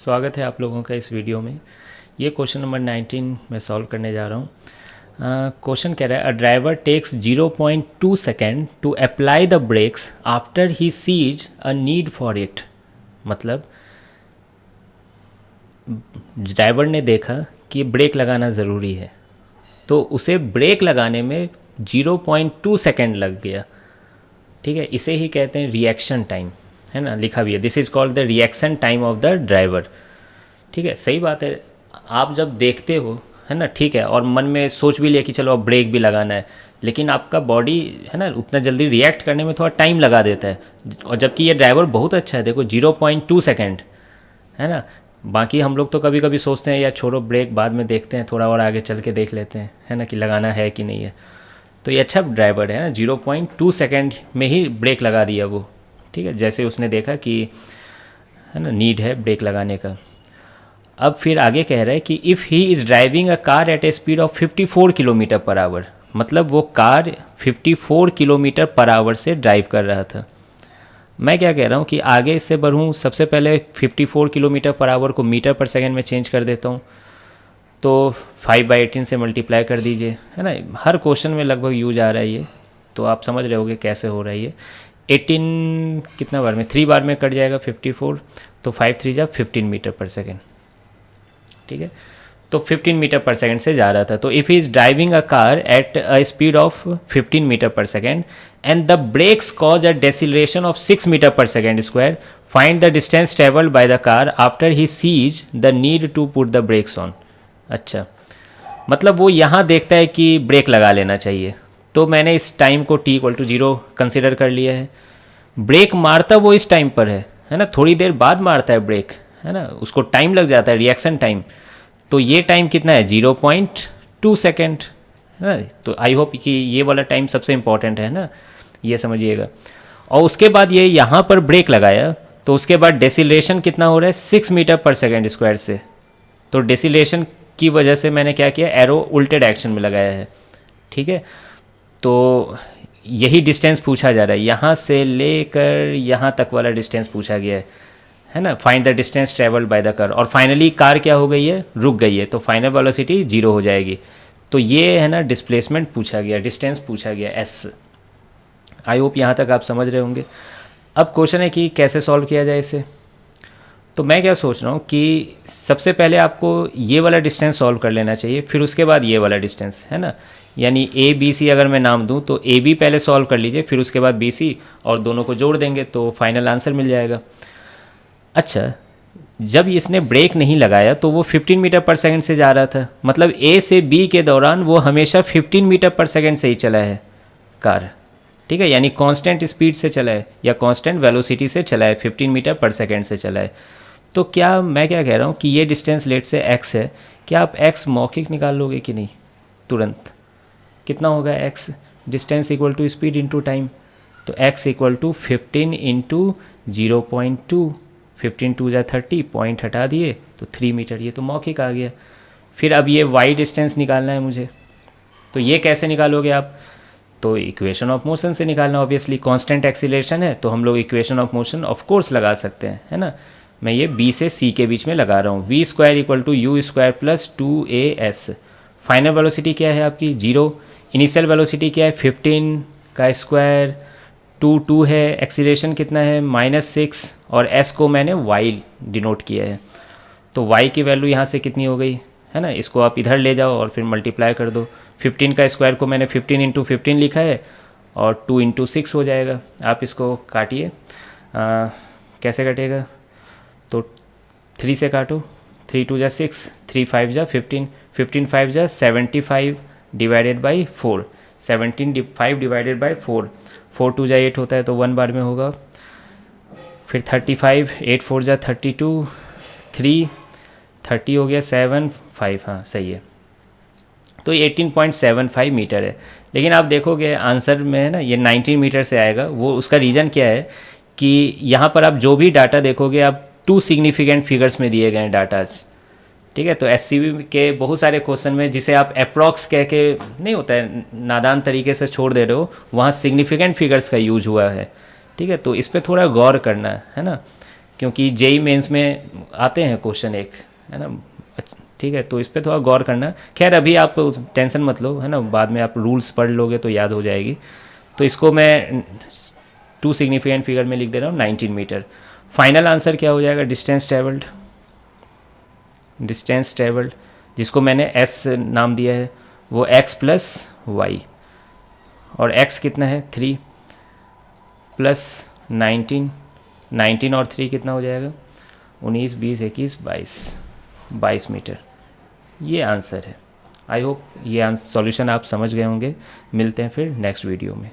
स्वागत है आप लोगों का इस वीडियो में। ये क्वेश्चन नंबर 19 मैं सॉल्व करने जा रहा हूँ। क्वेश्चन कह रहा है a driver takes 0.2 second to apply the brakes after he sees a need for it. मतलब ड्राइवर ने देखा कि ब्रेक लगाना ज़रूरी है, तो उसे ब्रेक लगाने में 0.2 सेकेंड लग गया। ठीक है, इसे ही कहते हैं रिएक्शन टाइम, है ना, लिखा भी है this is called the reaction time of the driver. ठीक है, सही बात है। आप जब देखते हो, है ना, ठीक है, और मन में सोच भी लिया कि चलो अब ब्रेक भी लगाना है, लेकिन आपका बॉडी, है ना, उतना जल्दी रिएक्ट करने में थोड़ा टाइम लगा देता है। और जबकि ये ड्राइवर बहुत अच्छा है, देखो 0.2 सेकेंड, है ना। बाकी हम लोग तो कभी कभी सोचते हैं यार छोड़ो ब्रेक बाद में देखते हैं, थोड़ा और आगे चल के देख लेते हैं, है ना, कि लगाना है कि नहीं है। तो ये अच्छा ड्राइवर है ना, 0.2 सेकेंड में ही ब्रेक लगा दिया वो। ठीक है, जैसे उसने देखा कि, है ना, नीड है ब्रेक लगाने का। अब फिर आगे कह रहा है कि if he is driving a car eight A speed of 54 kilometre per hour, मतलब वो कार 54 किलोमीटर पर आवर से ड्राइव कर रहा था। मैं क्या कह रहा हूँ कि आगे इससे बढ़ूँ, सबसे पहले 54 किलोमीटर पर आवर को मीटर पर सेकेंड में चेंज कर देता हूँ। तो 5/18 से मल्टीप्लाई कर दीजिए, है ना। हर क्वेश्चन में लगभग यूज आ रहा है ये, तो आप समझ रहे होगे कैसे हो रहा है ये। 18 कितना बार में, 3 बार में कट जाएगा 54, तो 5 3 जा 15 मीटर पर सेकेंड। ठीक है, तो 15 मीटर पर सेकेंड से जा रहा था। तो if he is driving a car at a speed of 15 metre per second and the brakes cause a deceleration of 6 metre per second square, find the distance travelled by the car after he sees the need to put the brakes on. अच्छा, मतलब वो यहाँ देखता है कि break लगा लेना चाहिए, तो मैंने इस टाइम को t=0 कंसिडर कर लिया है। ब्रेक मारता वो इस टाइम पर है ना, थोड़ी देर बाद मारता है ब्रेक, है ना, उसको टाइम लग जाता है, रिएक्शन टाइम। तो ये टाइम कितना है, 0.2 सेकेंड, है ना। तो आई होप कि ये वाला टाइम सबसे इंपॉर्टेंट है ना, ये समझिएगा। और उसके बाद ये यहाँ पर ब्रेक लगाया, तो उसके बाद डेसिलेशन कितना हो रहा है, 6 मीटर पर सेकेंड स्क्वायर से। तो डेसिलेशन की वजह से मैंने क्या किया, एरो उल्टे डायरेक्शन में लगाया है। ठीक है, तो यही डिस्टेंस पूछा जा रहा है, यहाँ से लेकर यहाँ तक वाला डिस्टेंस पूछा गया है ना। Find the distance travelled by the car, और फाइनली कार क्या हो गई है, रुक गई है, तो फाइनल वेलोसिटी 0 हो जाएगी। तो ये है ना डिस्प्लेसमेंट पूछा गया, डिस्टेंस पूछा गया एस। आई होप यहाँ तक आप समझ रहे होंगे। अब क्वेश्चन है कि कैसे सॉल्व किया जाए इसे। तो मैं क्या सोच रहा हूँ कि सबसे पहले आपको ये वाला डिस्टेंस सॉल्व कर लेना चाहिए, फिर उसके बाद ये वाला डिस्टेंस, है ना। यानी ए बी सी अगर मैं नाम दूँ तो ए बी पहले सॉल्व कर लीजिए, फिर उसके बाद बी सी, और दोनों को जोड़ देंगे तो फाइनल आंसर मिल जाएगा। अच्छा, जब इसने ब्रेक नहीं लगाया तो वो 15 मीटर पर सेकंड से जा रहा था, मतलब ए से बी के दौरान वो हमेशा 15 मीटर पर सेकंड से ही चला है कार। ठीक है, यानी कांस्टेंट स्पीड से चला है या कांस्टेंट वेलोसिटी से चला है, 15 मीटर पर सेकंड से चला है। तो क्या मैं क्या कह रहा हूँ कि ये डिस्टेंस लेट से x है, क्या आप x मौखिक निकाल लोगे कि नहीं तुरंत। कितना होगा x, distance equal to speed into time, तो x इक्वल टू 15 इंटू 0.2, 15 2 जा 30, पॉइंट हटा दिए तो 3 मीटर, ये तो मौखिक आ गया। फिर अब ये y डिस्टेंस निकालना है मुझे, तो ये कैसे निकालोगे आप, तो इक्वेशन ऑफ मोशन से निकालना। ऑब्वियसली कांस्टेंट एक्सीलरेशन है तो हम लोग equation of motion of course लगा सकते हैं, है ना। मैं ये b से c के बीच में लगा रहा हूँ, v square equal to u square plus 2as। Final velocity क्या है आपकी, 0। इनिशियल वेलोसिटी क्या है, 15 का स्क्वायर, 2 है। एक्सीलरेशन कितना है, -6, और s को मैंने y डिनोट किया है, तो y की वैल्यू यहाँ से कितनी हो गई, है ना। इसको आप इधर ले जाओ और फिर मल्टीप्लाई कर दो। 15 का स्क्वायर को मैंने 15 इंटू 15 लिखा है, और 2 इंटू 6 हो जाएगा। आप इसको काटिए, कैसे कटेगा, तो 3 से काटो, 3 2 जा 6, 3 5 जा 15, 15 5 जा 75 डिवाइडेड बाई 4, 17 5 डिवाइडेड बाई 4, 4 2 जा 8 होता है तो 1 बार में होगा। फिर 35, 8 4 जा 32, 3 30 हो गया, 7 5, हाँ सही है। तो ये 18.75 मीटर है। लेकिन आप देखोगे आंसर में, है ना, ये 19 मीटर से आएगा। वो उसका रीज़न क्या है कि यहाँ पर आप जो भी डाटा देखोगे, आप 2 सिग्निफिकेंट फिगर्स में दिए गए हैं डाटाज। ठीक है, तो एससीबी के बहुत सारे क्वेश्चन में जिसे आप अप्रॉक्स कह के नहीं होता है, नादान तरीके से छोड़ दे रहे हो, वहाँ सिग्निफिकेंट फिगर्स का यूज हुआ है। ठीक है, तो इस पर थोड़ा गौर करना है ना, क्योंकि जेई मेंस में आते हैं क्वेश्चन एक, है ना। ठीक है, तो इस पर थोड़ा गौर करना। खैर अभी आप टेंशन मत लो, है ना, बाद में आप रूल्स पढ़ लोगे तो याद हो जाएगी। तो इसको मैं टू सिग्निफिकेंट फिगर में लिख दे रहा हूँ 19 मीटर। फाइनल आंसर क्या हो जाएगा? डिस्टेंस ट्रेवल्ड, डिस्टेंस ट्रेवल्ड जिसको मैंने एस नाम दिया है वो एक्स प्लस वाई, और एक्स कितना है 3 प्लस 19, 19 और 3 कितना हो जाएगा 19, 20, 21, 22, 22 मीटर। ये आंसर है। आई होप ये सॉल्यूशन आप समझ गए होंगे। मिलते हैं फिर नेक्स्ट वीडियो में।